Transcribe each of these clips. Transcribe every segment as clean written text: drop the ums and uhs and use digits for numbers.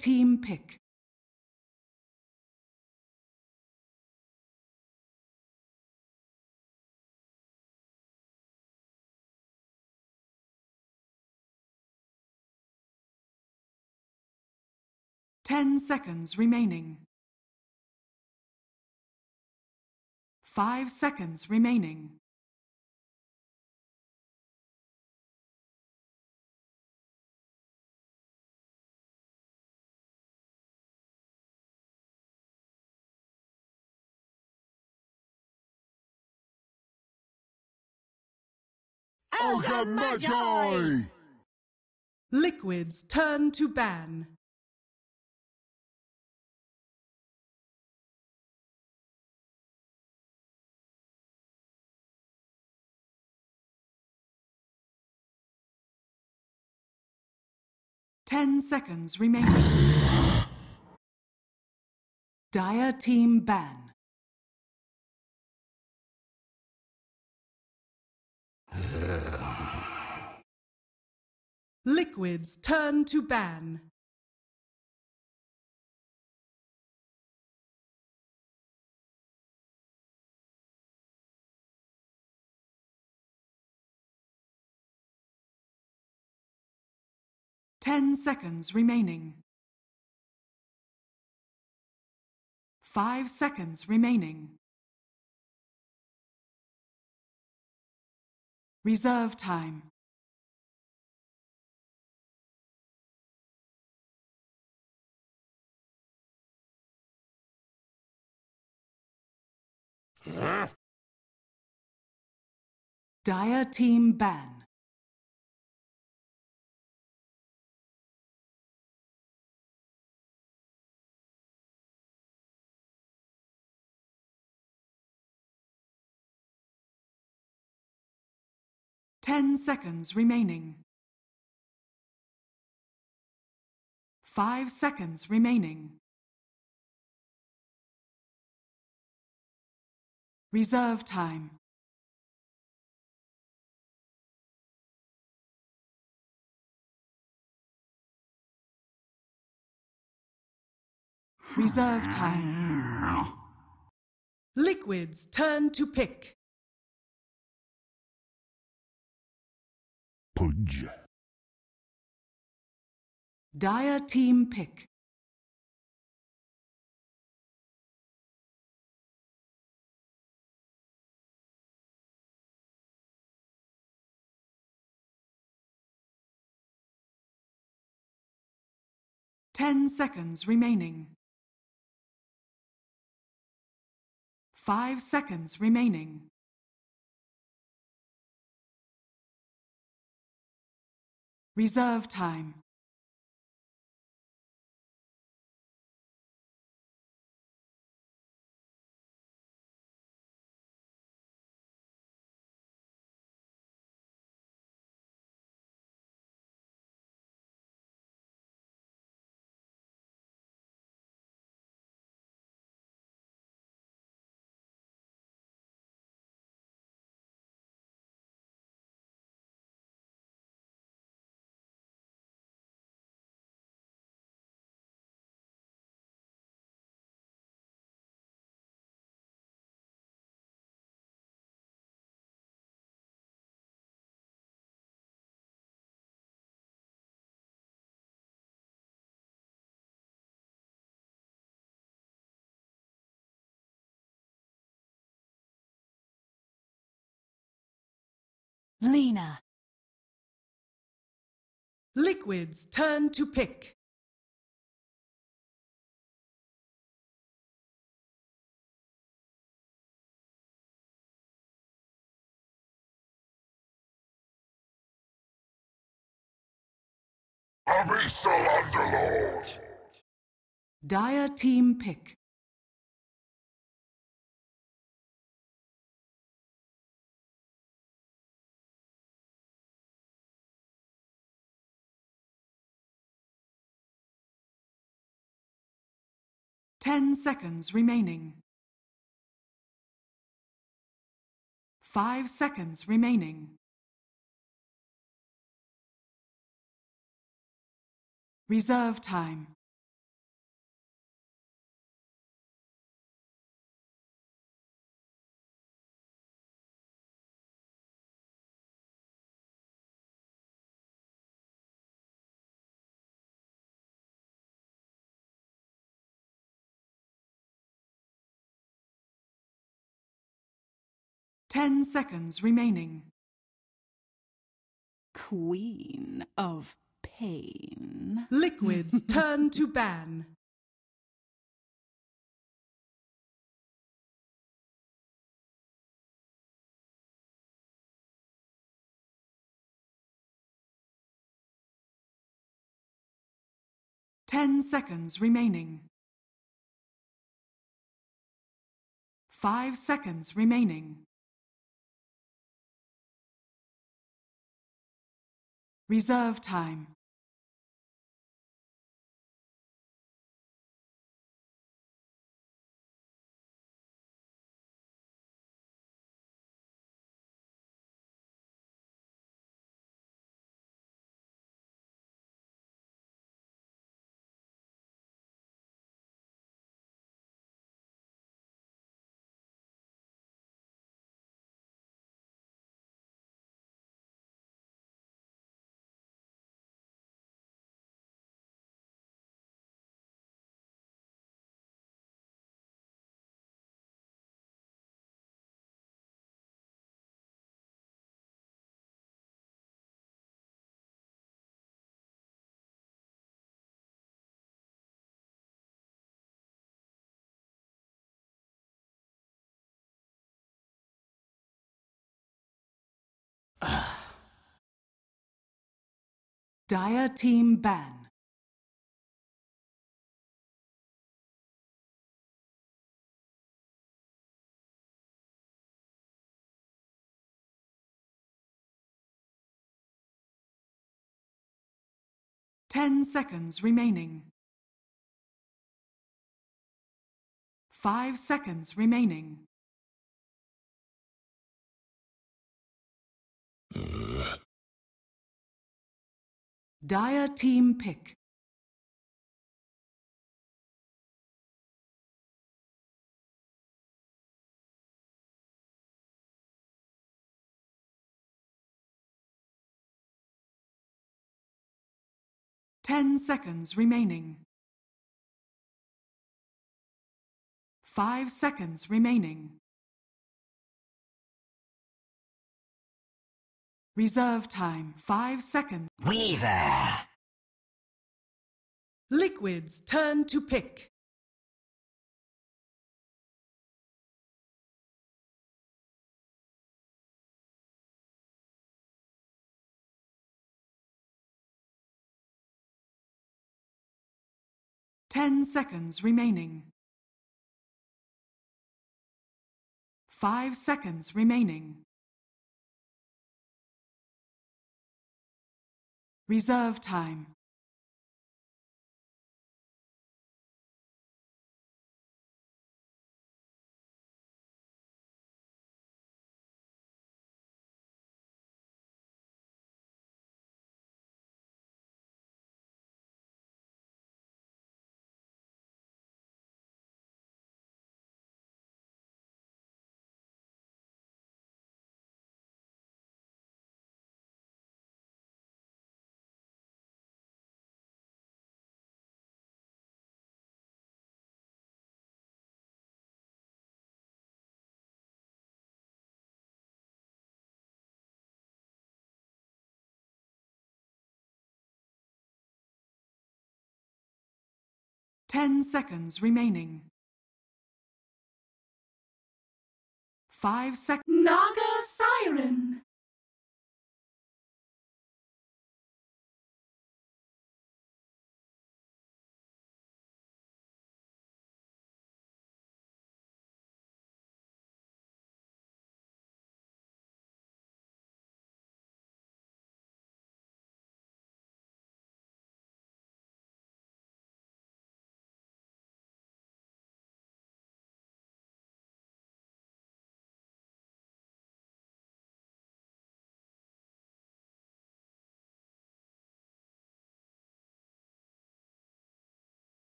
Team pick. Ten seconds remaining. 5 seconds remaining. Alchemist! Liquid's turn to ban. Ten seconds remaining. Dire team ban. Liquid's turn to ban. Ten seconds remaining. 5 seconds remaining. Reserve time. Dire team ban. Ten seconds remaining. 5 seconds remaining. Reserve time. Reserve time. Liquid's turn to pick. Pudge. Dire team pick. Ten seconds remaining. 5 seconds remaining. Reserve time. Lena. Liquid's turn to pick. Abyssal Underlord! Dire team pick. Ten seconds remaining. 5 seconds remaining. Reserve time. 10 seconds remaining. Queen of Pain. Liquid's turn to ban. Ten seconds remaining. 5 seconds remaining. Reserve time. Dire team ban. Ten seconds remaining. 5 seconds remaining. Dire team pick. Ten seconds remaining. 5 seconds remaining. Reserve time. 5 seconds. Weaver! Liquid's turn to pick. Ten seconds remaining. 5 seconds remaining. Reserve time. Ten seconds remaining. 5 seconds. Naga Siren.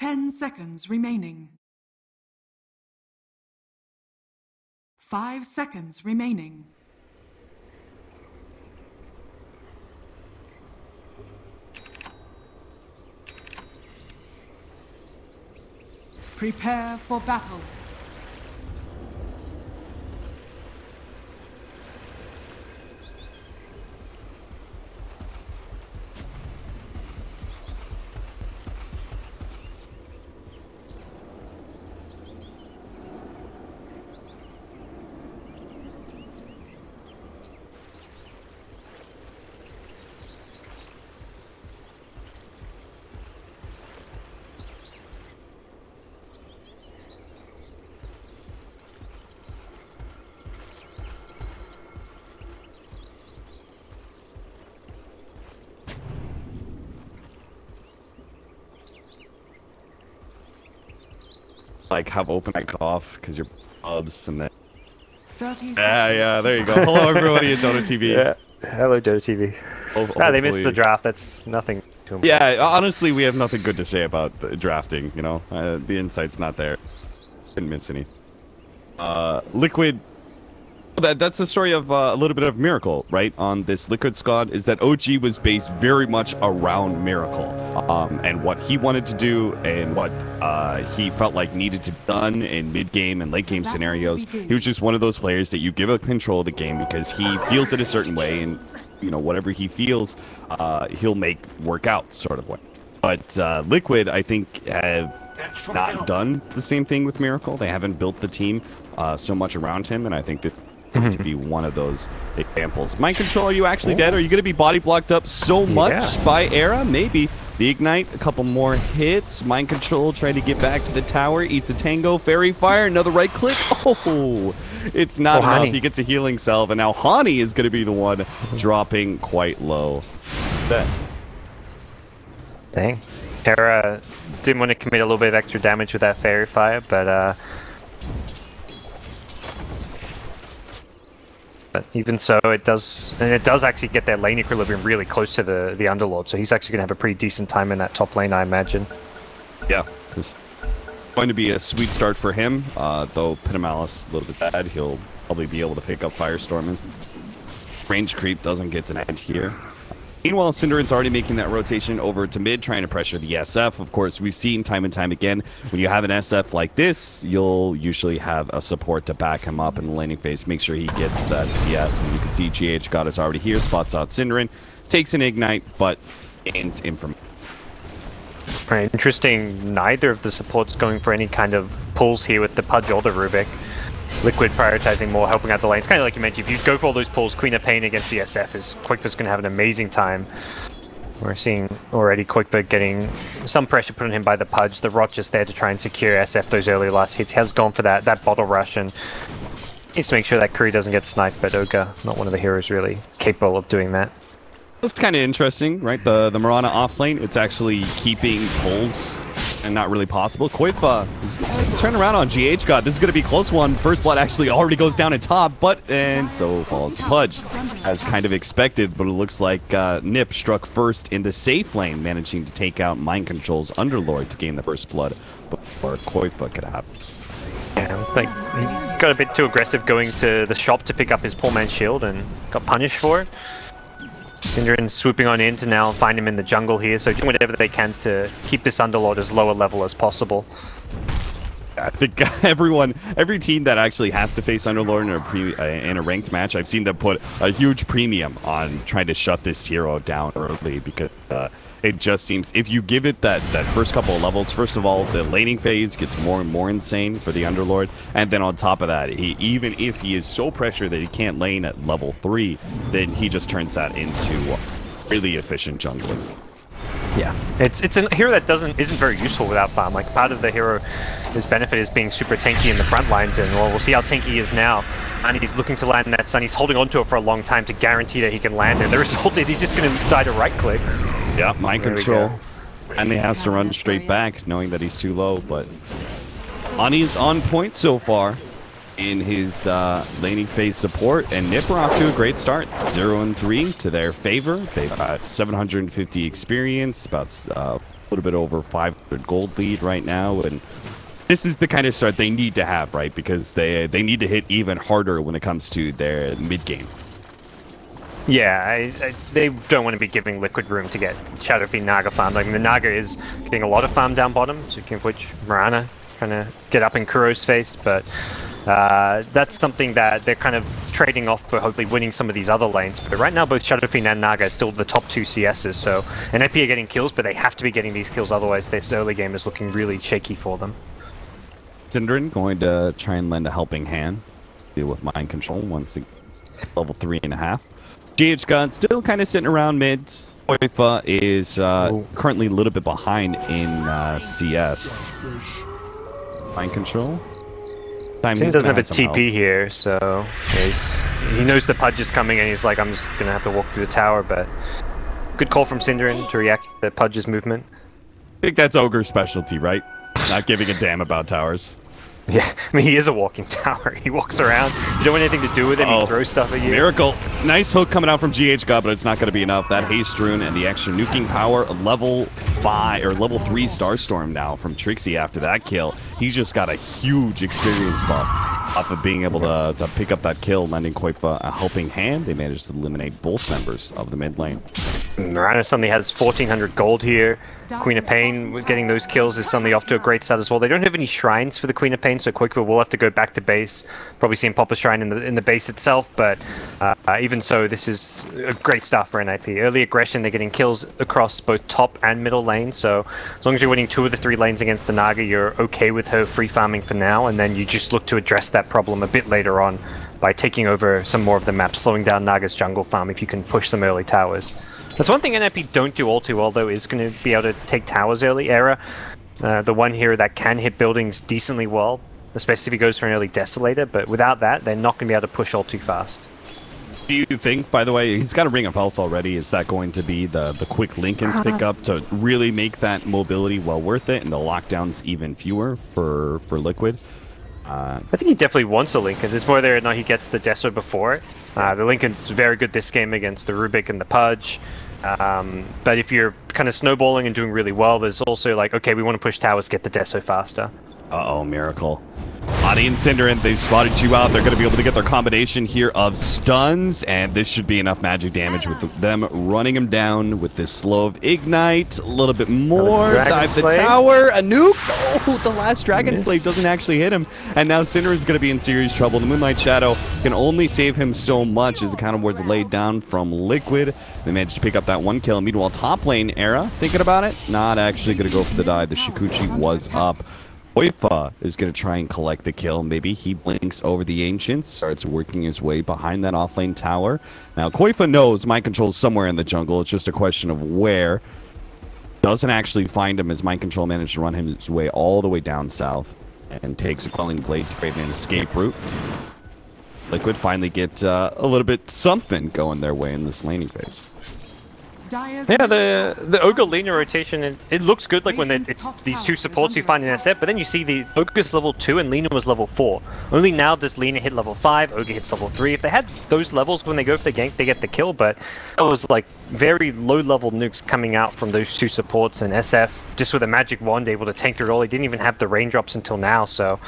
Ten seconds remaining. 5 seconds remaining. Prepare for battle. Like have open mic off because you're pubs and then 30 seconds. yeah, there you go. Hello everybody at Dota TV. Yeah, hello Dota TV. They missed the draft. That's nothing to them. Yeah, honestly, we have nothing good to say about the drafting. You know, the insight's not there. Didn't miss any. Liquid. That's the story of a little bit of Miracle, right? On this Liquid squad, is that OG was based very much around Miracle, and what he wanted to do, and what he felt like needed to be done in mid-game and late-game scenarios. He was just one of those players that you give up control of the game because he feels it a certain way, and you know whatever he feels, he'll make work out, sort of way. But Liquid, I think, have not done the same thing with Miracle. They haven't built the team so much around him, and I think that to be one of those examples. Mind control, are you actually dead? Are you going to be body blocked up so much by Era? Maybe. The Ignite, a couple more hits. Mind control, trying to get back to the tower. Eats a tango. Fairy Fire, another right click. Oh, it's not enough. He gets a healing salve, and now Hani is going to be the one dropping quite low. Dang. Era didn't want to commit a little bit of extra damage with that Fairy Fire, but even so, it does actually get their lane equilibrium really close to the Underlord, so he's actually going to have a pretty decent time in that top lane, I imagine. Yeah, it's going to be a sweet start for him, though Pinamalis a little bit sad. He'll probably be able to pick up Firestorm. And range creep doesn't get to end here. Meanwhile, Cinderen's already making that rotation over to mid, trying to pressure the SF. Of course, we've seen time and time again, when you have an SF like this, you'll usually have a support to back him up in the laning phase, make sure he gets that CS. And you can see GH God is already here, spots out Cinderen, takes an Ignite, but gains information. Interesting, neither of the supports going for any kind of pulls here with the Pudge or the Rubik. Liquid prioritizing more, helping out the lane. It's kind of like you mentioned, if you go for all those pulls, Queen of Pain against the SF is Quickfoot's going to have an amazing time. We're seeing already Quickfoot getting some pressure put on him by the Pudge. The Rot just there to try and secure SF those early last hits. He has gone for that bottle rush and needs to make sure that Curry doesn't get sniped, but Ogre, not one of the heroes really capable of doing that. That's kind of interesting, right? The Mirana off lane, it's actually keeping pulls and not really possible. Koifa is turn around on GH God. This is going to be a close one. First blood actually already goes down at top, and so falls the Pudge, as kind of expected, but it looks like NiP struck first in the safe lane, managing to take out Mind Control's Underlord to gain the first blood before Koifa could happen. Yeah, like he got a bit too aggressive going to the shop to pick up his poor man's shield and got punished for it. Cinderen swooping on in to now find him in the jungle here, so doing whatever they can to keep this Underlord as low a level as possible. I think every team that actually has to face Underlord in a ranked match, I've seen them put a huge premium on trying to shut this hero down early, because it just seems, if you give it that first couple of levels, first of all, the laning phase gets more and more insane for the Underlord, and then on top of that, even if he is so pressured that he can't lane at level 3, then he just turns that into really efficient jungling. Yeah, it's a hero that isn't very useful without farm. Like, part of the hero's benefit is being super tanky in the front lines, and well, we'll see how tanky he is now. And he's looking to land that stun. He's holding onto it for a long time to guarantee that he can land it. The result is he's just going to die to right clicks. Yeah, mind control. And he has to run straight back, knowing that he's too low. But Ani's on point so far in his laning phase support, and NiP are off to a great start. 0-3 to their favor. They've got 750 experience, about a little bit over 500 gold lead right now, and this is the kind of start they need to have, right? Because they need to hit even harder when it comes to their mid game. Yeah, they don't want to be giving Liquid room to get Shadow Fiend Naga farmed. Like, the Naga is getting a lot of farm down bottom, so which Mirana kind of get up in Kuro's face, but that's something that they're kind of trading off for hopefully winning some of these other lanes. But right now, both Shadow Fiend and Naga are still the top 2 CSs, so NiP are getting kills, but they have to be getting these kills, otherwise this early game is looking really shaky for them. Synderen going to try and lend a helping hand, deal with mind control once they level 3.5. GH Gun still kind of sitting around mid. Koifa is currently a little bit behind in CS. Mind control. He doesn't have a TP here, so he knows the Pudge is coming, and he's like, I'm just gonna have to walk through the tower. But good call from Synderen to react to the Pudge's movement. I think that's Ogre's specialty, right? Not giving a damn about towers. Yeah, I mean, he is a walking tower. He walks around. You don't want anything to do with him. He throws stuff at you. Miracle. Nice hook coming out from GH God, but it's not going to be enough. That Haste Rune and the extra nuking power, level 5 or level 3 Starstorm now from Trixie after that kill. He's just got a huge experience buff off of being able to pick up that kill, lending Koifa a helping hand. They managed to eliminate both members of the mid lane. Mirana suddenly has 1400 gold here. Queen of Pain getting those kills is suddenly off to a great start as well. They don't have any shrines for the Queen of Pain, so Koifa will have to go back to base. Probably see him pop a shrine in the base itself, but even so, this is a great start for NiP. Early aggression, they're getting kills across both top and middle lane, so as long as you're winning 2 of the 3 lanes against the Naga, you're okay with her free farming for now, and then you just look to address that problem a bit later on by taking over some more of the map, slowing down Naga's jungle farm if you can push some early towers. That's one thing NiP don't do all too well, though, is going to be able to take towers early. Era, the one hero that can hit buildings decently well, especially if he goes for an early Desolator, but without that, they're not going to be able to push all too fast. Do you think, by the way, he's got a Ring of Health already, is that going to be the quick Linken's pick up to really make that mobility well worth it and the lockdowns even fewer for Liquid? I think he definitely wants a Linken. It's more whether or not he gets the Deso before it. The Linken's very good this game against the Rubik and the Pudge. But if you're kind of snowballing and doing really well, there's also like, okay, we want to push towers, get the Deso faster. Uh-oh, Miracle. Adi and Synderen, they've spotted you out. They're going to be able to get their combination here of stuns, and this should be enough magic damage with them running him down with this slow of Ignite. A little bit more. Dive the tower. A nuke. Oh, the last Dragon Slave doesn't actually hit him. And now Synderen's going to be in serious trouble. The Moonlight Shadow can only save him so much as the counter ward's laid down from Liquid. They managed to pick up that 1 kill. Meanwhile, top lane, Era, thinking about it, not actually going to go for the dive. The Shikuchi was up. Koifa is going to try and collect the kill. Maybe he blinks over the Ancients, starts working his way behind that offlane tower. Now, Koifa knows Mind Control is somewhere in the jungle. It's just a question of where. Doesn't actually find him as Mind Control managed to run his way all the way down south and takes a Quelling Blade to create an escape route. Liquid finally get a little bit something going their way in this laning phase. Yeah, the Ogre Lina rotation, it looks good like when it's these 2 supports you find in SF, but then you see the Ogre's level 2 and Lina was level 4. Only now does Lina hit level 5, Ogre hits level 3. If they had those levels when they go for the gank, they get the kill, but it was like very low level nukes coming out from those 2 supports, and SF, just with a magic wand, able to tank through it all. He didn't even have the raindrops until now, so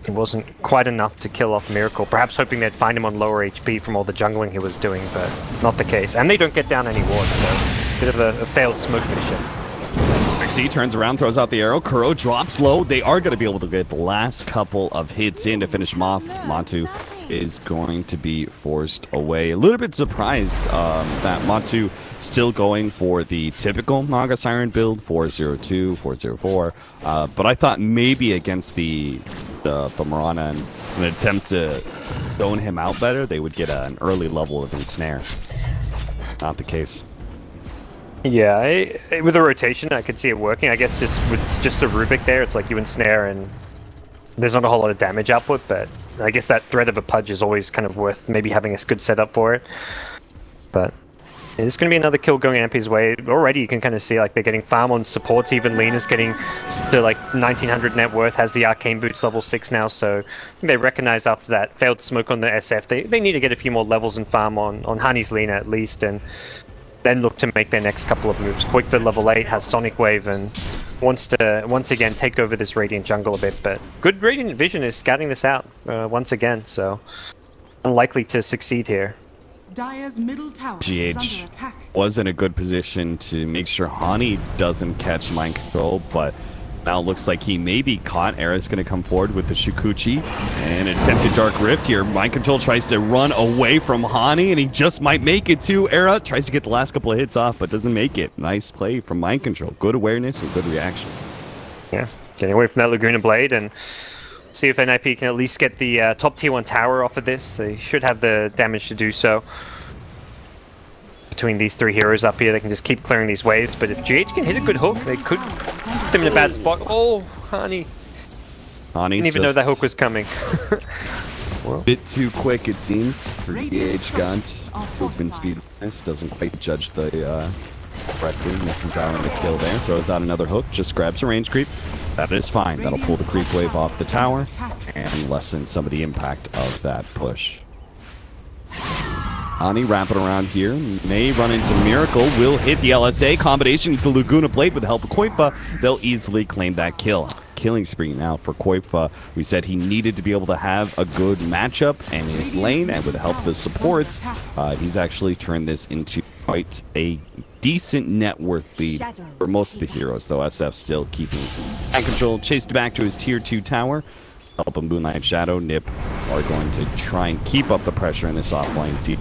it wasn't quite enough to kill off Miracle. Perhaps hoping they'd find him on lower HP from all the jungling he was doing, but not the case. And they don't get down any wards, so bit of a failed smoke mission. Trixie turns around, throws out the arrow. Kuro drops low. They are going to be able to get the last couple of hits in to finish him off. Matu is going to be forced away. A little bit surprised that Matu still going for the typical Naga Siren build, 402, 404. But I thought maybe against the Mirana and an attempt to zone him out better, they would get an early level of ensnare. Not the case. Yeah, with the rotation, I could see it working. I guess just with just the Rubik there, it's like you ensnare and there's not a whole lot of damage output, but I guess that threat of a Pudge is always kind of worth maybe having a good setup for it. But there's going to be another kill going NiP's way. Already you can kind of see like they're getting farm on supports. Even Lina's getting to like 1900 net worth, has the Arcane Boots level 6 now, so I think they recognize after that failed smoke on the SF, they need to get a few more levels and farm on Honey's Lina at least, and then look to make their next couple of moves. Quickford level 8 has Sonic Wave and wants to once again take over this Radiant jungle a bit, but good Radiant Vision is scouting this out once again, so unlikely to succeed here. Dire's middle tower GH is under attack. was in a good position to make sure Hani doesn't catch Mind Control, but Now it looks like he may be caught. Era's going to come forward with the Shukuchi and attempted Dark Rift here. Mind Control tries to run away from Hani, and he just might make it too. Era tries to get the last couple of hits off, but doesn't make it. Nice play from Mind Control. Good awareness and good reactions. Yeah, getting away from that Laguna Blade and see if NiP can at least get the top tier 1 tower off of this. They should have the damage to do so. Between these 3 heroes up here, they can just keep clearing these waves, but if GH can hit a good hook, they could put them in a bad spot. Oh, Hani. Didn't even know that hook was coming. A bit too quick, it seems, for GH Gunt. Movement speed doesn't quite judge the correctly. Misses out on the kill there. Throws out another hook, just grabs a range creep. That is fine. That'll pull the creep wave off the tower and lessen some of the impact of that push. Ani wrapping around here, may run into Miracle, will hit the LSA, combination with the Laguna Blade with the help of Koifa, they'll easily claim that kill. Killing spree now for Koifa. We said he needed to be able to have a good matchup in his lane, and with the help of the supports, he's actually turned this into quite a decent net worth lead for most of the heroes, though SF still keeping hand control, chased back to his tier 2 tower. Help of Moonlight Shadow, NiP are going to try and keep up the pressure in this offlane seed.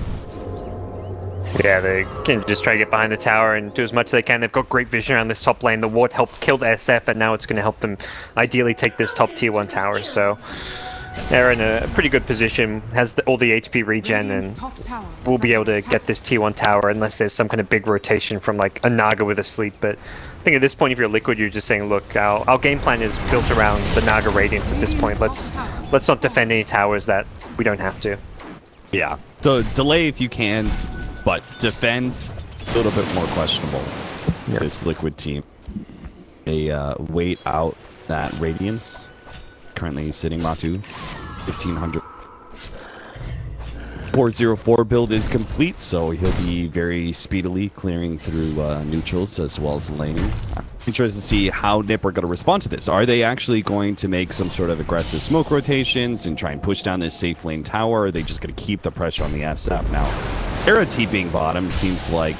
Yeah, they can just try to get behind the tower and do as much as they can. They've got great vision around this top lane. The ward helped kill the SF, and now it's going to help them ideally take this top tier 1 tower. So they're in a pretty good position, has all the HP regen, and will be able to get this tier 1 tower unless there's some kind of big rotation from like a Naga with a sleep. But I think at this point, if you're Liquid, you're just saying, look, our game plan is built around the Naga Radiance at this point. Let's not defend any towers that we don't have to. Yeah, so delay if you can, but defend a little bit more questionable. Yeah. This Liquid team, they wait out that Radiance. Currently sitting Matu 1500. 404 build is complete, so he'll be very speedily clearing through neutrals as well as laning. Interested to see how NiP are going to respond to this. Are they actually going to make some sort of aggressive smoke rotations and try and push down this safe lane tower? Or are they just going to keep the pressure on the SF? Now, Era TPing bottom, seems like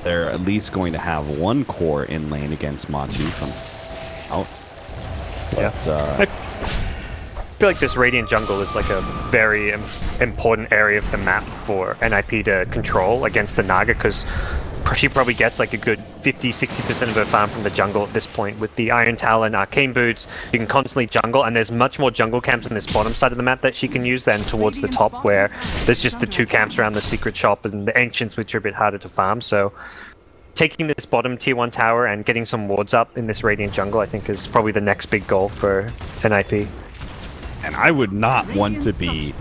they're at least going to have one core in lane against Matu from out. But, I feel like this Radiant jungle is like a very important area of the map for NiP to control against the Naga, because she probably gets like a good 50-60% of her farm from the jungle at this point. With the Iron Talon, Arcane Boots, you can constantly jungle, and there's much more jungle camps on this bottom side of the map that she can use than towards the top, where there's just the 2 camps around the secret shop and the Ancients, which are a bit harder to farm. So taking this bottom tier 1 tower and getting some wards up in this Radiant jungle, I think, is probably the next big goal for NiP. And I would not want to be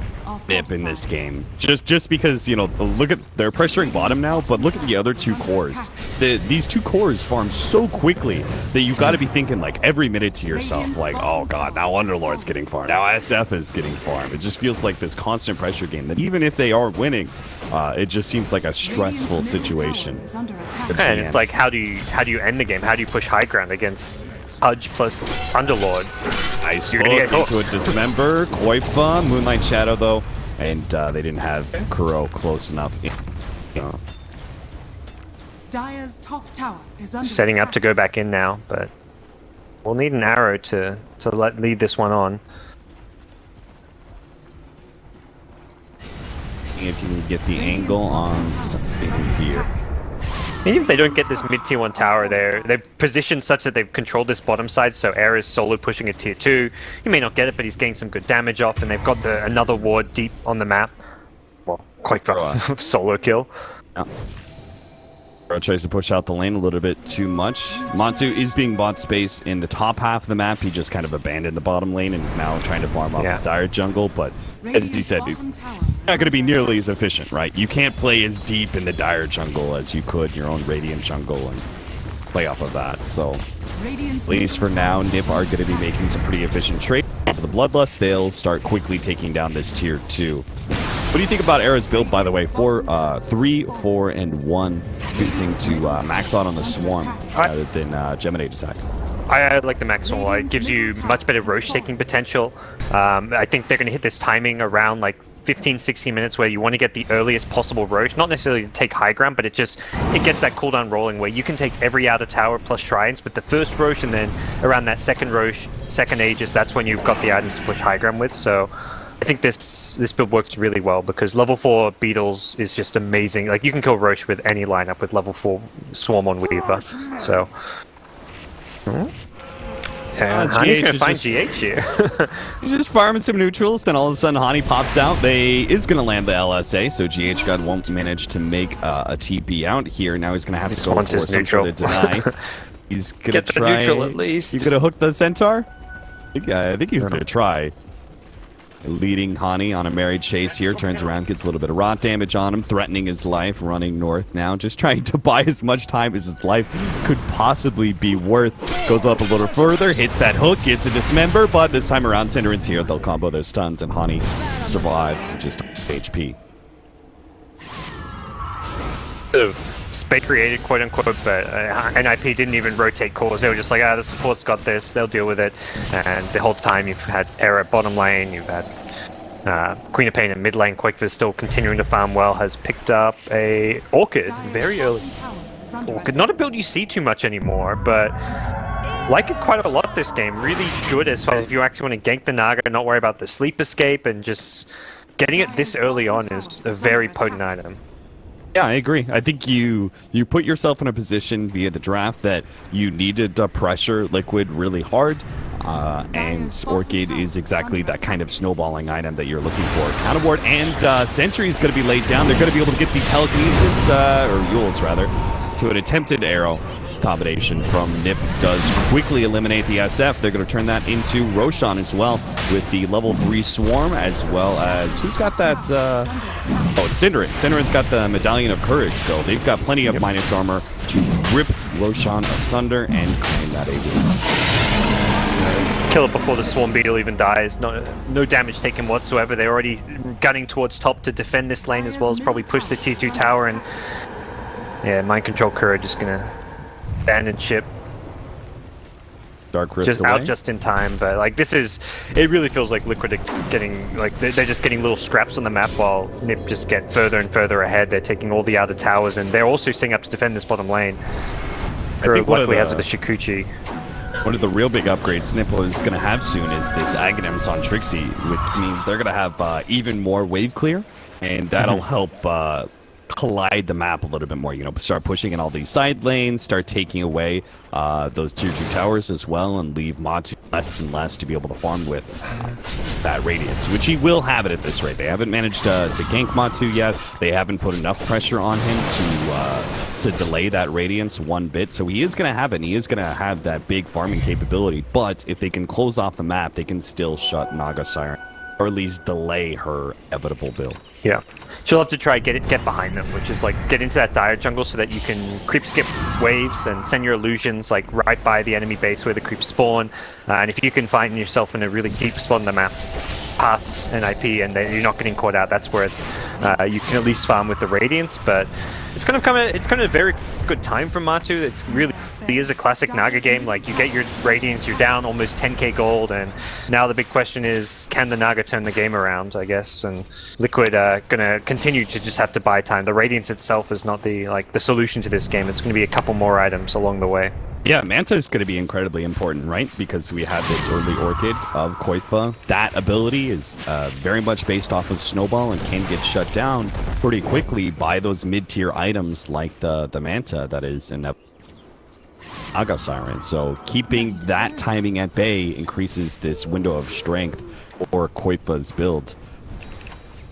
NiP in this game. Just because, you know, look at, they're pressuring bottom now, but look at the other 2 cores. These 2 cores farm so quickly that you got to be thinking like every minute to yourself, like, oh god, now Underlord's getting farmed, now SF is getting farmed. It just feels like this constant pressure game that even if they are winning, it just seems like a stressful situation. And it's like, how do you end the game? How do you push high ground against Pudge plus Underlord? Nice hook into a Dismember. Koifa, Moonlight Shadow though, and they didn't have Kuro close enough. Dire's top tower is under Setting up attack. to go back in now, but we'll need an arrow to lead this one on. If you can get the angle on something here. Even if they don't get this mid tier 1 tower, they've positioned such that they've controlled this bottom side, so Air is solo pushing a tier 2. He may not get it, but he's getting some good damage off, and they've got another ward deep on the map. Well, quite a solo kill. Yeah. Tries to push out the lane a little bit too much. Matu is being bought space in the top half of the map. He just kind of abandoned the bottom lane and is now trying to farm off the Dire jungle, but as you said, dude, not going to be nearly as efficient, right? You can't play as deep in the Dire jungle as you could your own Radiant jungle and play off of that. So, at least for now, NiP are going to be making some pretty efficient trades. For the Bloodlust, they'll start quickly taking down this tier 2. What do you think about Era's build, by the way? 3, 4, and 1, using to max out on the Swarm rather than Geminate attack. I like the maximal. It gives you much better Roche taking potential. I think they're going to hit this timing around like 15-16 minutes where you want to get the earliest possible Roche. Not necessarily to take high ground, but it gets that cooldown rolling where you can take every outer tower plus shrines with the first Roche, and then around that second Roche, second Aegis, that's when you've got the items to push high ground with. So I think this build works really well because level 4 Beetles is just amazing. Like you can kill Roche with any lineup with level 4 Swarm on Weaver. So. And Hani's going to find GH here. He's just farming some neutrals, then all of a sudden Hani pops out. They is going to land the LSA, so GH God won't manage to make a TP out here. Now he's going to have to go for some sort of deny. He's going to try. Get the neutral at least. He's going to hook the Centaur? I think he's going to try. Leading Hani on a merry chase here, turns around, gets a little bit of rot damage on him, threatening his life, running north now, just trying to buy as much time as his life could possibly be worth. Goes up a little further, hits that hook, gets a dismember, but this time around, Cinderin's here, they'll combo their stuns, and Hani survive just HP. Space created, quote unquote, but NiP didn't even rotate cores. They were just like, the support's got this, they'll deal with it. And the whole time you've had Era at bottom lane, you've had Queen of Pain in mid lane. Quake's still continuing to farm well, has picked up a Orchid very early. Orchid, not a build you see too much anymore, but like it quite a lot this game. Really good as far as if you actually want to gank the Naga and not worry about the sleep escape, and just getting it this early on is a very potent item. Yeah, I agree. I think you put yourself in a position via the draft that you needed to pressure Liquid really hard, and Orchid is exactly that kind of snowballing item that you're looking for. Counterward and Sentry is going to be laid down. They're going to be able to get the telekinesis, or Yules rather, to an attempted arrow. Combination from NiP does quickly eliminate the SF. They're going to turn that into Roshan as well with the level 3 Swarm, as well as, who's got that? Oh, it's Cinderin. Cinderin's got the Medallion of Courage, so they've got plenty of minus armor to rip Roshan asunder and claim that Aegis. Kill it before the Swarm Beetle even dies. No damage taken whatsoever. They're already gunning towards top to defend this lane, as well as probably push the T2 tower, and yeah, Mind Control Courage is going to abandon ship. Dark Rift just away. Out just in time, but like this is, it really feels like Liquid are getting, like they're just getting little scraps on the map while NiP just get further and further ahead. They're taking all the outer towers, and they're also setting up to defend this bottom lane. I think luckily has the Shikuchi. One of the real big upgrades NiP is going to have soon is this Aghanims on Trixie, which means they're going to have even more wave clear, and that'll help collide the map a little bit more, you know, start pushing in all these side lanes, start taking away those tier 2 towers as well, and leave Matu less and less to be able to farm with that radiance, which he will have it at this rate. They haven't managed to gank Matu yet. They haven't put enough pressure on him to delay that radiance one bit, so he is going to have it, and he is going to have that big farming capability, but if they can close off the map, they can still shut Naga Siren, or at least delay her inevitable build. Yeah. She'll have to try get behind them, which is like get into that dire jungle so that you can creep skip waves and send your illusions like right by the enemy base where the creeps spawn. And if you can find yourself in a really deep spot on the map, past NiP, and then you're not getting caught out, that's where you can at least farm with the Radiance. But it's kind of a very good time for Matu. It's really is a classic Naga game. Like you get your Radiance, you're down almost 10k gold, and now the big question is, can the Naga turn the game around, I guess? And Liquid gonna continue to just have to buy time. The Radiance itself is not the solution to this game. It's gonna be a couple more items along the way. Yeah, Manta is going to be incredibly important, right? Because we have this early Orchid of Koitva. That ability is very much based off of Snowball and can get shut down pretty quickly by those mid-tier items like the Manta that is in Naga Siren. So keeping that timing at bay increases this window of strength for Koitva's build.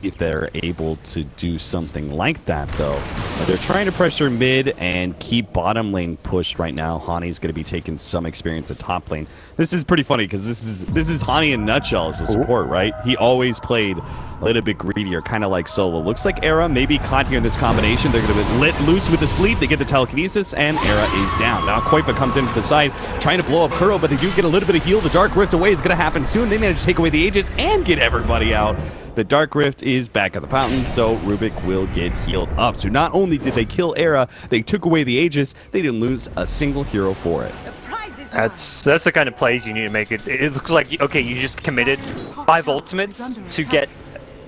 If they're able to do something like that, though. They're trying to pressure mid and keep bottom lane pushed right now. Hani's going to be taking some experience at top lane. This is pretty funny because this is Hani in a nutshell as a support, right? He always played a little bit greedier, kind of like Solo. Looks like Era may be caught here in this combination. They're going to be let loose with the sleep. They get the telekinesis, and Era is down. Now Koitva comes into the side, trying to blow up Kuro, but they do get a little bit of heal. The Dark Rift away is going to happen soon. They manage to take away the Aegis and get everybody out. The Dark Rift is back at the fountain, so Rubik will get healed up. So not only did they kill Era, they took away the Aegis, they didn't lose a single hero for it. The prize is That's the kind of plays you need to make. It looks like, okay, you just committed 5 ultimates to get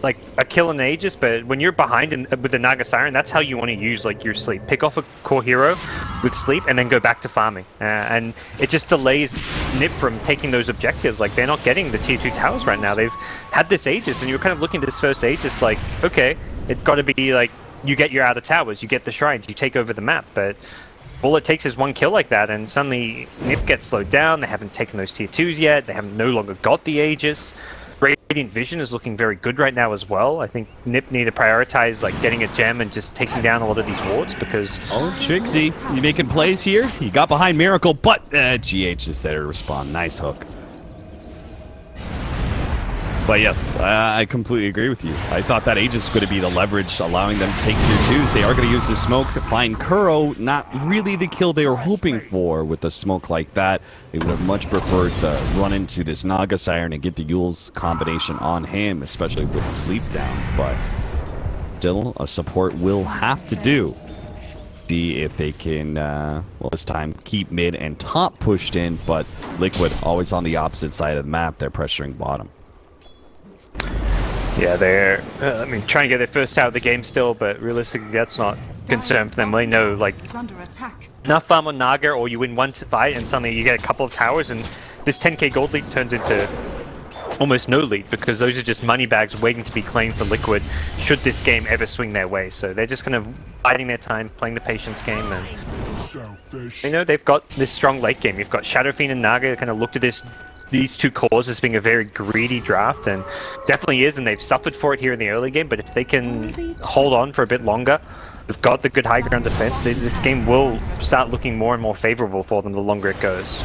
like a kill in Aegis, but when you're behind with the Naga Siren, that's how you want to use like your sleep. Pick off a core hero with sleep and then go back to farming. And it just delays NiP from taking those objectives. Like, they're not getting the tier 2 towers right now. They've had this Aegis, and you're kind of looking at this first Aegis like, okay, it's got to be like, you get your outer towers, you get the shrines, you take over the map, but all it takes is 1 kill like that, and suddenly NiP gets slowed down. They haven't taken those tier 2s yet. They have no longer got the Aegis. Radiant Vision is looking very good right now as well. I think NiP need to prioritize like getting a gem and just taking down a lot of these wards, because... Oh, Trixie, you making plays here? He got behind Miracle, but GH is there to respond. Nice hook. But yes, I completely agree with you. I thought that Aegis was going to be the leverage, allowing them to take tier 2s. They are going to use the smoke to find Kuro. Not really the kill they were hoping for with a smoke like that. They would have much preferred to run into this Naga Siren and get the Yule's combination on him, especially with sleep down. But still, a support will have to do. See if they can, well, this time keep mid and top pushed in, but Liquid always on the opposite side of the map. They're pressuring bottom. Yeah, they're, I mean, trying to get their first out of the game still, but realistically that's not concern for them. They know, like, enough farm on Naga, or you win 1 fight and suddenly you get a couple of towers, and this 10k gold lead turns into almost no lead, because those are just money bags waiting to be claimed for Liquid should this game ever swing their way. So they're just kind of biding their time, playing the patience game, and you know, they've got this strong late game. You've got Shadow Fiend and Naga kind of looked at these 2 cores as being a very greedy draft, and definitely is, and they've suffered for it here in the early game, but if they can hold on for a bit longer, they've got the good high ground defense, this game will start looking more and more favorable for them the longer it goes.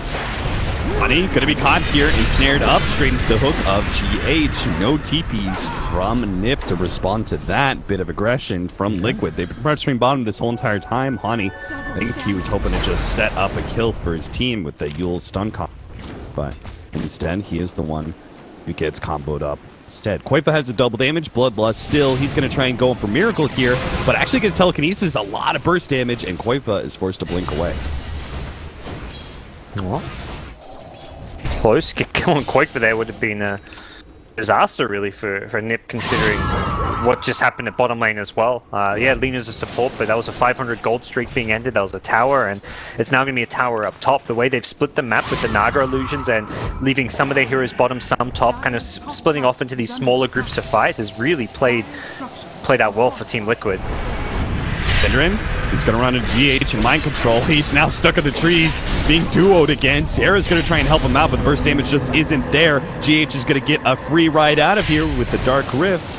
Honey, gonna be caught here, ensnared up straight into the hook of GH. No TPs from NiP to respond to that bit of aggression from Liquid. They've been pressuring bottom this whole entire time. Honey, I think he was hoping to just set up a kill for his team with the Yule stun comp, but instead, he is the one who gets comboed up instead. Koifa has a double damage, Bloodlust still. He's going to try and go for Miracle here, but actually gets telekinesis, a lot of burst damage, and Koifa is forced to blink away. Well, close. Killing Koifa there would have been a disaster, really, for NiP, considering what just happened at bottom lane as well. Yeah, Lena's a support, but that was a 500 gold streak being ended. That was a tower, and it's now going to be a tower up top. The way they've split the map with the Naga illusions and leaving some of their heroes bottom, some top, kind of splitting off into these smaller groups to fight has really played out well for Team Liquid. Synderen, he's going to run into GH and mind control. He's now stuck in the trees, being duoed again. Sierra's going to try and help him out, but the burst damage just isn't there. GH is going to get a free ride out of here with the Dark Rifts.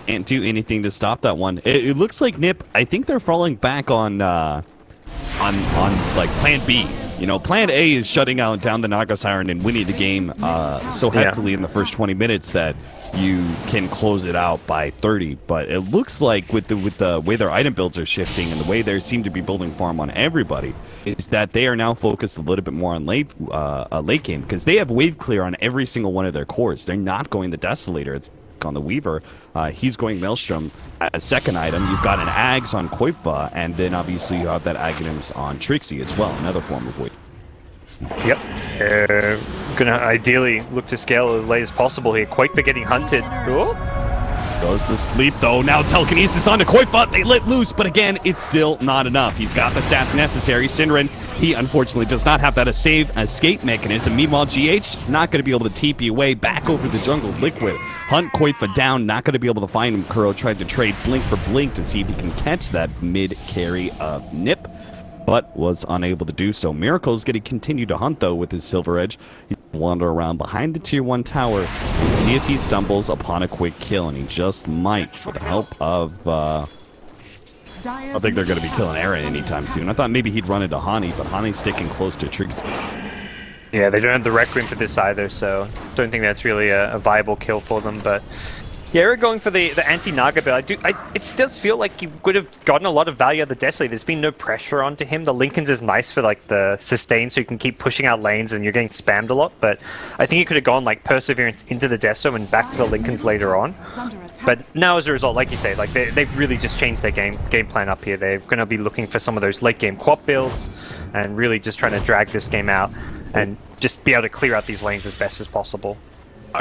Can't do anything to stop that one. It looks like NiP, I think they're falling back on like plan B. You know, plan A is shutting down the Naga Siren and winning the game so heavily in the first 20 minutes that you can close it out by 30. But it looks like with the way their item builds are shifting and the way they seem to be building farm on everybody, is that they are now focused a little bit more on late game, because they have wave clear on every single one of their cores. They're not going the Desolator. It's on the Weaver. He's going Maelstrom as second item. You've got an Ags on Koifa, and then obviously you have that Aghanim's on Trixie as well, another form of wave. Yep. Gonna ideally look to scale as late as possible here. Koifa getting hunted. Oh. Goes to sleep though. Now telekinesis onto Koifa. They let loose, but again, it's still not enough. He's got the stats necessary. Synderen, he unfortunately does not have that escape mechanism. Meanwhile, GH not going to be able to TP away back over the jungle. Liquid hunt Koifa down, not going to be able to find him. Kuro tried to trade blink for blink to see if he can catch that mid carry of NiP, but was unable to do so. Miracle's going to continue to hunt though with his Silver Edge. He's going to wander around behind the tier 1 tower and see if he stumbles upon a quick kill, and he just might with the help of I don't think they're going to be killing Aaron anytime soon. I thought maybe he'd run into Hani, but Hani's sticking close to Trixie. Yeah, they don't have the Requiem for this either, so don't think that's really a viable kill for them, but Yeah, we're going for the anti-Naga build. It does feel like he would have gotten a lot of value out of the Deathly. There's been no pressure onto him. The Lincolns is nice for like the sustain, so you can keep pushing out lanes and you're getting spammed a lot. But I think he could have gone like Perseverance into the Deso and back to the Lincolns later on. But now as a result, like you say, like they've really just changed their game plan up here. They're going to be looking for some of those late game quap builds and really just trying to drag this game out and just be able to clear out these lanes as best as possible.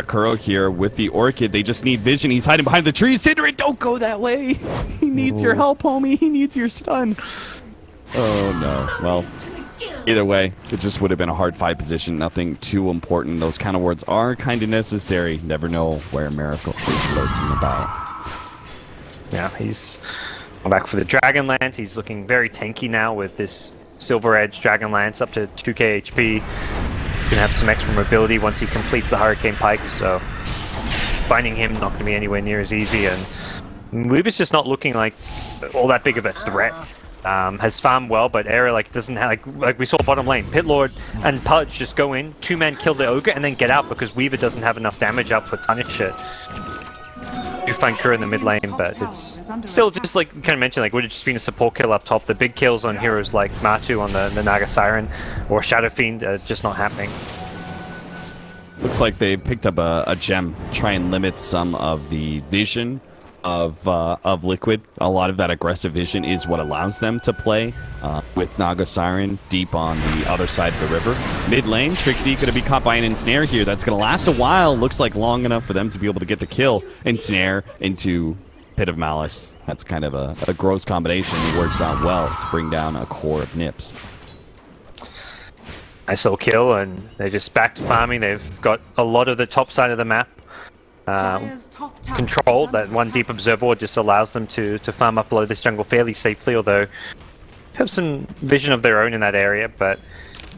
Kuro here with the Orchid. They just need vision. He's hiding behind the trees. Syndra, don't go that way. He needs your help, homie. He needs your stun. Oh, no. Well, either way, it just would have been a hard fight position. Nothing too important. Those kind of words are kind of necessary. Never know where Miracle is lurking about. Yeah, he's back for the Dragonlance. He's looking very tanky now with this Silver Edge Dragonlance up to 2k HP. Gonna have some extra mobility once he completes the Hurricane Pike, so finding him not gonna be anywhere near as easy, and Weaver's just not looking like all that big of a threat. Has farmed well, but Era like doesn't have like we saw bottom lane. Pitlord and Pudge just go in, 2-man kill the Ogre, and then get out because Weaver doesn't have enough damage up for Punish it. You find Kura in the mid lane, but it's still just like you kind of mentioned, like would have just been a support kill up top. The big kills on heroes like Matu on the Naga Siren or Shadow Fiend are just not happening. Looks like they picked up a gem, try and limit some of the vision of Liquid. A lot of that aggressive vision is what allows them to play with Naga Siren deep on the other side of the river. Mid lane, Trixie going to be caught by an ensnare here. That's going to last a while. Looks like long enough for them to be able to get the kill. Ensnare into Pit of Malice. That's kind of a gross combination. It works out well to bring down a core of Nips. Nice little kill, and they're just back to farming. They've got a lot of the top side of the map controlled. That one deep observer just allows them to farm up below this jungle fairly safely, although have some vision of their own in that area. But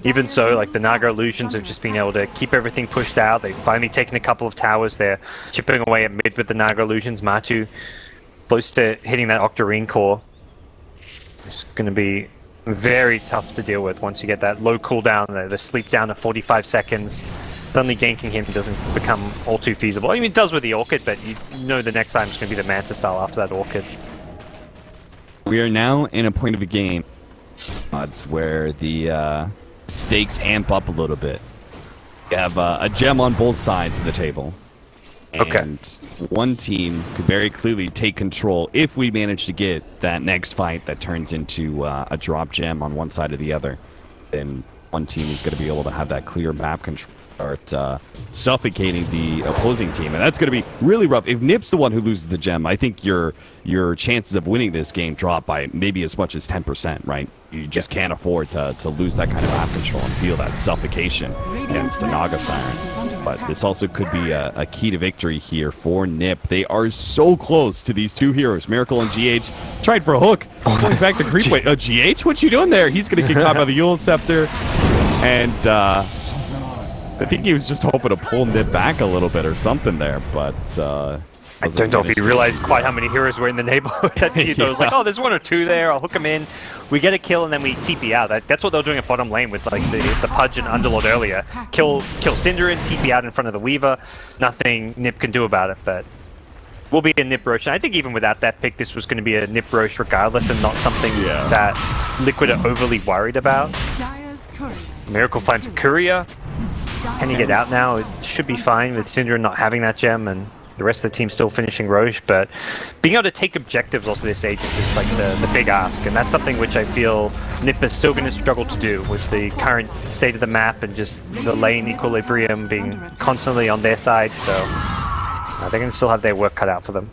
even so, like the Naga Illusions have just been able to keep everything pushed out. They've finally taken a couple of towers. They're chipping away at mid with the Naga Illusions. Matu close to hitting that Octarine core. It's going to be very tough to deal with once you get that low cooldown, the sleep down to 45 seconds. Suddenly ganking him doesn't become all too feasible. I mean, it does with the Orchid, but you know the next time it's going to be the Manta style after that Orchid. We are now in a point of a game where the stakes amp up a little bit. You have a gem on both sides of the table. And one team could very clearly take control if we manage to get that next fight that turns into a drop gem on one side or the other. Then one team is going to be able to have that clear map control, start suffocating the opposing team, and that's going to be really rough. If NiP's the one who loses the gem, I think your chances of winning this game drop by maybe as much as 10%, right? You just can't afford to lose that kind of map control and feel that suffocation against a Naga Siren. But this also could be a key to victory here for NiP. They are so close to these two heroes. Miracle and GH tried for a hook, going back to creep. Wait, GH, what you doing there? He's going to get caught by the Yule Scepter, and I think he was just hoping to pull NiP back a little bit or something there, but I don't know if he realized quite how many heroes were in the neighborhood. I think he thought it was like, oh, there's one or two there, I'll hook him in. We get a kill and then we TP out. That's what they were doing at bottom lane with like the Pudge and Underlord earlier. Kill Cinder and TP out in front of the Weaver. Nothing NiP can do about it, but will be a NiP Rosh. And I think even without that pick, this was going to be a NiP Rosh regardless, and not something that Liquid are overly worried about. Miracle finds a courier. Can he get out now? It should be fine with Syndra not having that gem and the rest of the team still finishing Roche, but being able to take objectives off this Aegis is like the big ask, and that's something which I feel NiP is still going to struggle to do with the current state of the map and just the lane equilibrium being constantly on their side, so they're going to still have their work cut out for them.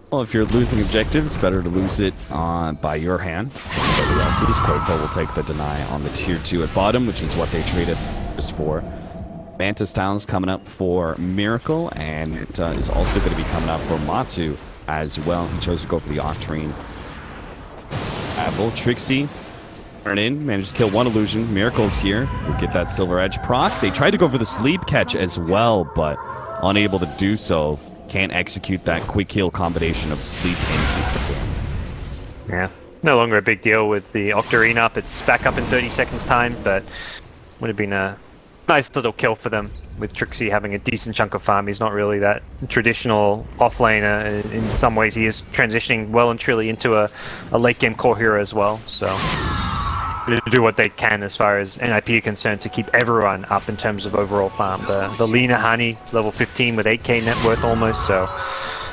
Well, if you're losing objectives, better to lose it by your hand. Everybody else's. Quote will take the deny on the tier 2 at bottom, which is what they traded just for. Mantis Town's coming up for Miracle, and it is also going to be coming up for Matsu as well. He chose to go for the Octarine. Trixie turn in, manages to kill one illusion. Miracle's here. We'll get that Silver Edge proc. They tried to go for the sleep catch as well, but unable to do so. Can't execute that quick heal combination of sleep into the kill. Yeah, no longer a big deal with the Octarine up. It's back up in 30 seconds time, but would have been a nice little kill for them. with Trixie having a decent chunk of farm. He's not really that traditional offlaner. In some ways, he is transitioning well and truly into a late game core hero as well. So to do what they can as far as NiP are concerned to keep everyone up in terms of overall farm. The Lina Hani, level 15 with 8k net worth almost, so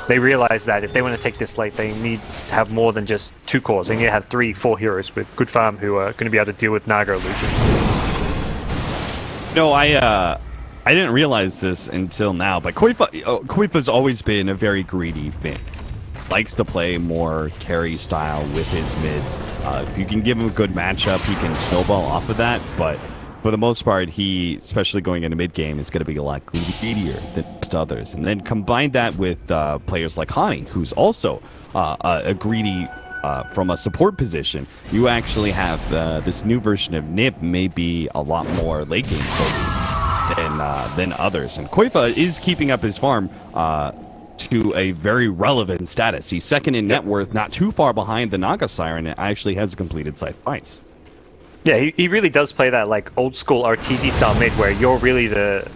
they realize that if they want to take this late, they need to have more than just 2 cores. They need to have 3-4 heroes with good farm who are going to be able to deal with Naga illusions. No, I didn't realize this until now, but Koifa's always been a very greedy mid. Likes to play more carry style with his mids. If you can give him a good matchup, he can snowball off of that, but for the most part, he, especially going into mid game, is going to be a lot greedier than most others. And then combine that with players like Hani, who's also a greedy from a support position. You actually have this new version of NiP may be a lot more late game focused than others. And Koifa is keeping up his farm to a very relevant status. He's second in net worth, not too far behind the Naga Siren, and actually has completed scythe fights. Yeah, he really does play that like old school RTZ style mid where you're really the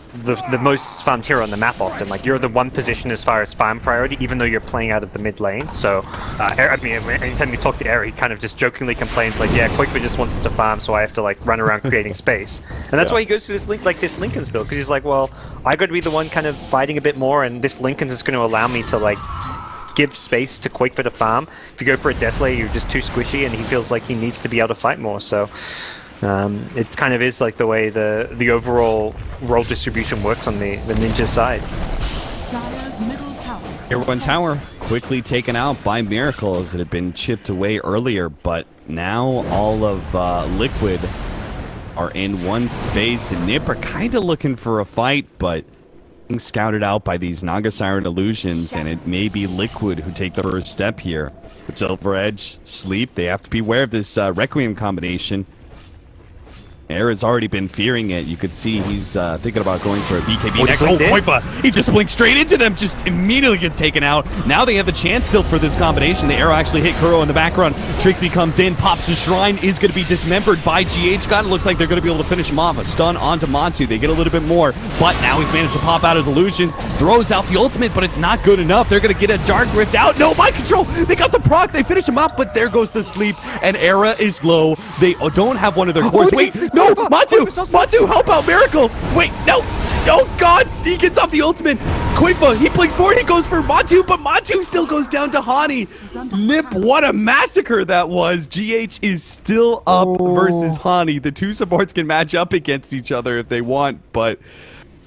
most farmed hero on the map often. Like you're the one position as far as farm priority, even though you're playing out of the mid lane. So I mean, anytime you talk to Era, he kind of just jokingly complains like, yeah, Koifa just wants him to farm, so I have to like run around creating space. And that's why he goes for this this Linken's build, because he's like, well, I got to be the one kind of fighting a bit more, and this Linken's is going to allow me to like give space to Koifa to farm. If you go for a Deathslayer, you're just too squishy, and he feels like he needs to be able to fight more. So it's kind of is like the way the overall role distribution works on the ninja side. Dire's middle tower. Tier 1 tower quickly taken out by Miracle as it had been chipped away earlier, but now all of Liquid are in one space, and NiP are kind of looking for a fight, but being scouted out by these Naga Siren illusions, and it may be Liquid who take the first step here. With Silver Edge, Sleep, they have to be aware of this Requiem combination. Era's already been fearing it. You could see he's thinking about going for a BKB next. Oh, Koifa! He just blinked straight into them, just immediately gets taken out. Now they have the chance still for this combination. The arrow actually hit Kuro in the background. Trixie comes in, pops the Shrine, is going to be dismembered by GH. God, it looks like they're going to be able to finish him off. A stun onto Matu. They get a little bit more, but now he's managed to pop out his illusions, throws out the ultimate, but it's not good enough. They're going to get a Dark Rift out. No, mind control! They got the proc, they finish him up, but there goes the Sleep, and Era is low. They don't have one of their cores. Wait, no! Matu, help out Miracle! Wait, no! Oh god! He gets off the ultimate! Koifa, he blinks forward, he goes for Matu, but Matu still goes down to Hani! NiP, what a massacre that was! GH is still up versus Hani. The two supports can match up against each other if they want, but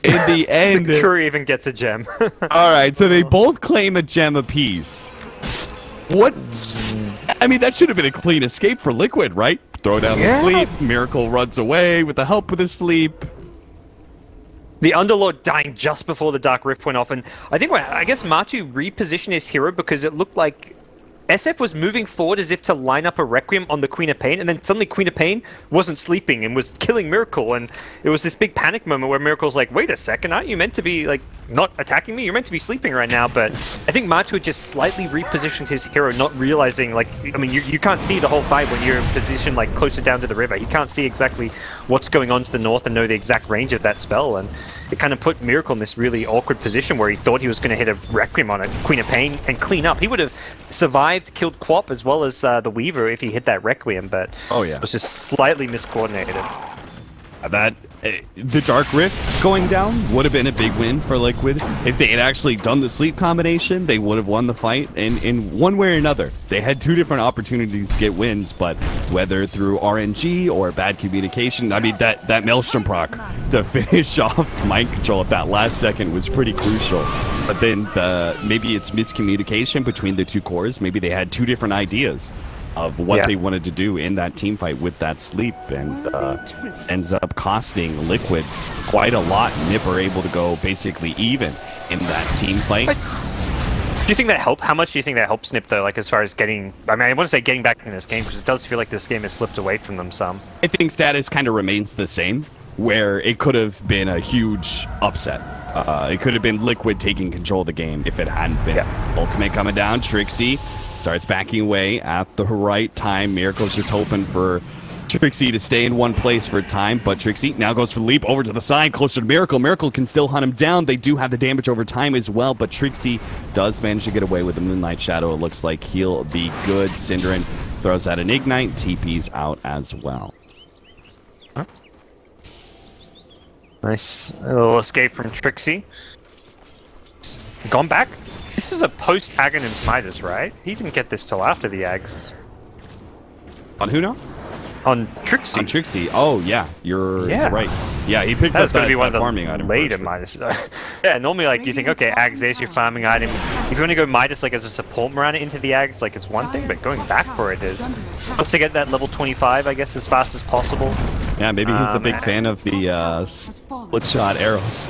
in the end... Curry even gets a gem. Alright, so they both claim a gem apiece. What? I mean, that should have been a clean escape for Liquid, right? Throw down the Sleep, Miracle runs away with the help of the Sleep. The Underlord dying just before the Dark Rift went off, and I guess Matu repositioned his hero because it looked like SF was moving forward as if to line up a Requiem on the Queen of Pain, and then suddenly Queen of Pain wasn't sleeping and was killing Miracle, and it was this big panic moment where Miracle's like, wait a second, aren't you meant to be, like, not attacking me? You're meant to be sleeping right now, but I think Matu had just slightly repositioned his hero, not realizing, like, I mean, you can't see the whole fight when you're in position, like, closer down to the river. You can't see exactly what's going on to the north and know the exact range of that spell, and it kind of put Miracle in this really awkward position where he thought he was going to hit a Requiem on a Queen of Pain and clean up. He would have survived, killed Quap as well as the Weaver if he hit that Requiem, but it was just slightly miscoordinated. The Dark Rift going down would have been a big win for Liquid. If they had actually done the Sleep combination, they would have won the fight. And in one way or another, they had two different opportunities to get wins, but whether through RNG or bad communication, I mean, that Maelstrom proc to finish off mind control at that last second was pretty crucial. But then maybe it's miscommunication between the two cores. Maybe they had two different ideas of what they wanted to do in that team fight with that Sleep, and ends up costing Liquid quite a lot. NiP are able to go basically even in that team fight. Do you think that helped? How much do you think that helps NiP though, like as far as getting, I mean, I want to say getting back in this game, because it does feel like this game has slipped away from them some. I think status kind of remains the same, where it could have been a huge upset. It could have been Liquid taking control of the game if it hadn't been. Ultimate coming down, Trixie starts backing away at the right time. Miracle's just hoping for Trixie to stay in one place for a time, but Trixie now goes for the leap over to the side, closer to Miracle. Miracle can still hunt him down. They do have the damage over time as well, but Trixie does manage to get away with the Moonlight Shadow. It looks like he'll be good. Synderin throws out an Ignite. TP's out as well. Nice little escape from Trixie. Gone back. This is a post-Aghanim's Midas, right? He didn't get this till after the Ags. On who now? On Trixie. On Trixie. Oh, yeah. You're right. Yeah, he picked up that, be one of the farming item later first. Midas. Yeah, normally like you think, okay, Ags, there's your farming item. If you want to go Midas like as a support Mirana into the Ags, like it's one thing, but going back for it is once they get that level 25, I guess, as fast as possible. Yeah, maybe he's a big fan of the split shot arrows.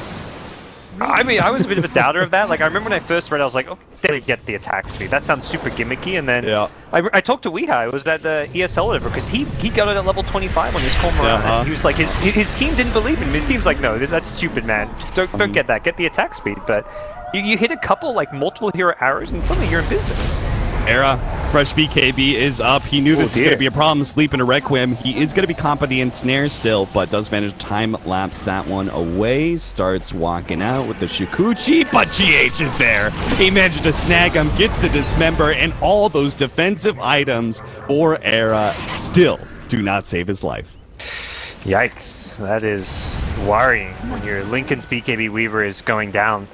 I mean, I was a bit of a doubter of that. Like, I remember when I first read, I was like, oh, they get the attack speed. That sounds super gimmicky. And then I talked to Weehai. It was that ESL whatever, because he got it at level 25 on his Cormorant. He was like, his team didn't believe in him. His team's like, no, that's stupid, man. Don't get that. Get the attack speed. But you hit a couple, like, multiple hero arrows, and suddenly you're in business. Era, fresh BKB is up. He knew this was going to be a problem. Sleep in a Requiem. He is going to be caught by the ensnare still, but does manage to time-lapse that one away. Starts walking out with the Shikuchi, but GH is there. He managed to snag him, gets the Dismember, and all those defensive items for Era still do not save his life. Yikes. That is worrying when your Lincoln's BKB Weaver is going down.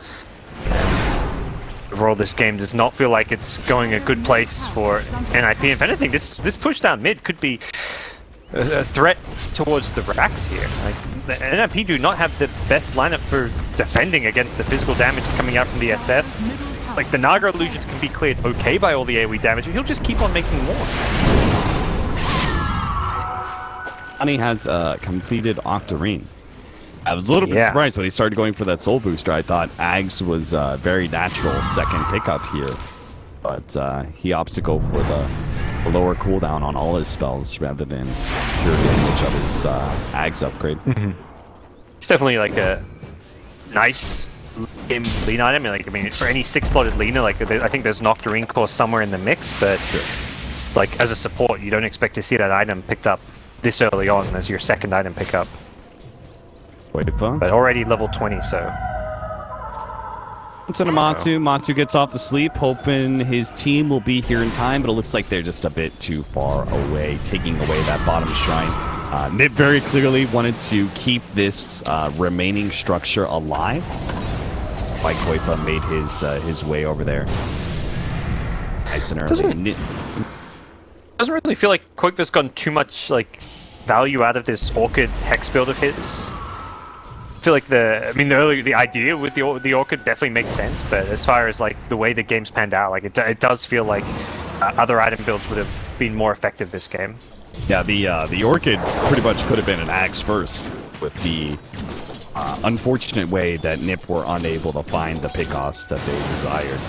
Overall, this game does not feel like it's going a good place for NiP. If anything, this push down mid could be a threat towards the racks here. Like, the NiP do not have the best lineup for defending against the physical damage coming out from the SF. Like, the Naga illusions can be cleared okay by all the AoE damage, and he'll just keep on making more. Honey has completed Octarine. I was a little bit surprised when he started going for that soul booster. I thought Ags was a very natural second pickup here, but he opts to go for the lower cooldown on all his spells rather than pure damage of his Ags upgrade. It's definitely like a nice game lean item. I mean, for any 6-slotted leaner, like I think there's an Octarine core somewhere in the mix, but it's like as a support, you don't expect to see that item picked up this early on as your second item pickup. But already level 20, so... It's on a Matu. Matu gets off to sleep, hoping his team will be here in time, but it looks like they're just a bit too far away, taking away that bottom shrine. NiP very clearly wanted to keep this remaining structure alive. Why Koifa made his way over there. Nice and early. Doesn't really feel like Koifa's gotten too much like value out of this Orchid Hex build of his. I feel like the idea with the Orchid definitely makes sense, but as far as like the way the game's panned out, like it does feel like other item builds would have been more effective this game. Yeah, the Orchid pretty much could have been an Axe first, with the unfortunate way that NiP were unable to find the pickoffs that they desired.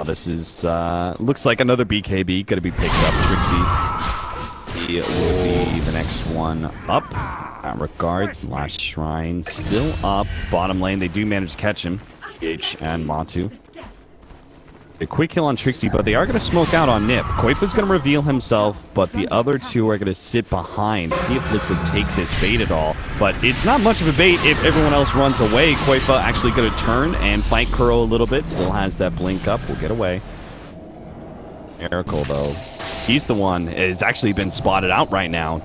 This is looks like another BKB gonna be picked up. Trixie. He will be the next one up. That regard, last shrine still up. Bottom lane, they do manage to catch him. H and Matu. A quick kill on Trixie, but they are going to smoke out on NiP. Koifa's going to reveal himself, but the other two are going to sit behind, see if Liquid take this bait at all. But it's not much of a bait if everyone else runs away. Koifa actually going to turn and fight Kuro a little bit. Still has that blink up. Will get away. Miracle, though. He's the one has actually been spotted out right now.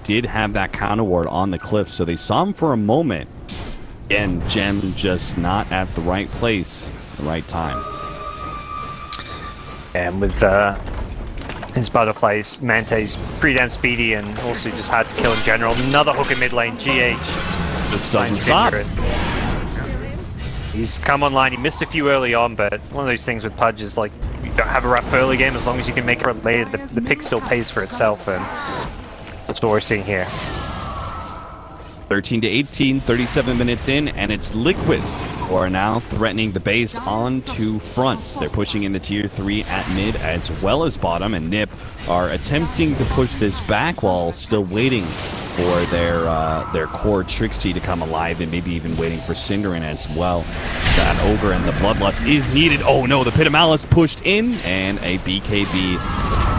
Did have that counter ward on the cliff, so they saw him for a moment. And Gem just not at the right place, the right time. And with his butterflies, Mante's pretty damn speedy and also just hard to kill in general. Another hook in mid lane, GH. Just doesn't stop. He's come online, he missed a few early on, but one of those things with Pudge is like, you don't have a rough early game, as long as you can make it later, the pick still pays for itself, and that's what we're seeing here. 13 to 18, 37 minutes in, and it's Liquid who are now threatening the base on two fronts. They're pushing into tier 3 at mid as well as bottom, and NiP are attempting to push this back while still waiting for their core Trixie to come alive, and maybe even waiting for Synderin as well. That Ogre and the Bloodlust is needed. Oh no, the Pit of Malice pushed in, and a BKB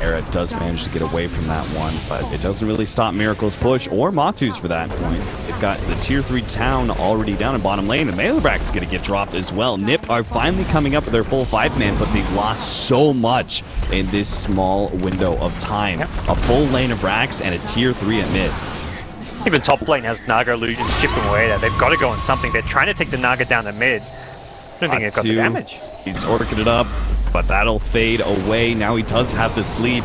Era does manage to get away from that one, but it doesn't really stop Miracle's push, or Matu's for that point. They've got the tier 3 town already down in bottom lane, and Melee-Brax is going to get dropped as well. NiP are finally coming up with their full 5-man, but they've lost so much in this small window of time. A full lane of Brax and a tier 3 at mid. Even top lane has Naga illusions chipping away there. They've got to go on something. They're trying to take the Naga down to mid. I don't think they've got the damage. He's orking it up, but that'll fade away. Now he does have the sleep.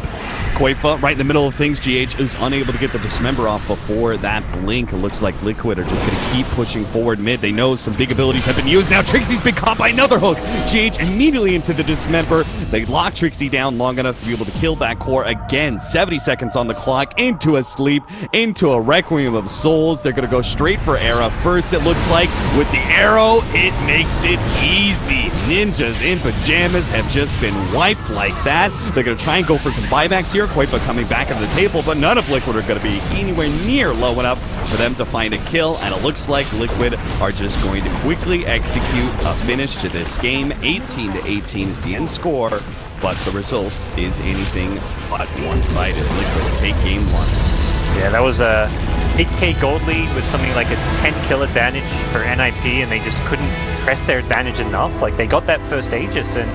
Koifa right in the middle of things. GH is unable to get the Dismember off before that blink. It looks like Liquid are just going to keep pushing forward mid. They know some big abilities have been used. Now Trixie's been caught by another hook. GH immediately into the Dismember. They lock Trixie down long enough to be able to kill that core again. 70 seconds on the clock. Into a sleep. Into a Requiem of Souls. They're going to go straight for Era first, it looks like. With the arrow, it makes it easy. Ninjas in pajamas have just been wiped like that. They're going to try and go for some buybacks here. Koifa coming back at the table, but none of Liquid are going to be anywhere near low enough for them to find a kill, and it looks like Liquid are just going to quickly execute a finish to this game. 18-18 is the end score, but the result is anything but one-sided. Liquid take game 1. Yeah, that was a 8k gold lead with something like a 10 kill advantage for NiP, and they just couldn't press their advantage enough. Like, they got that first Aegis, and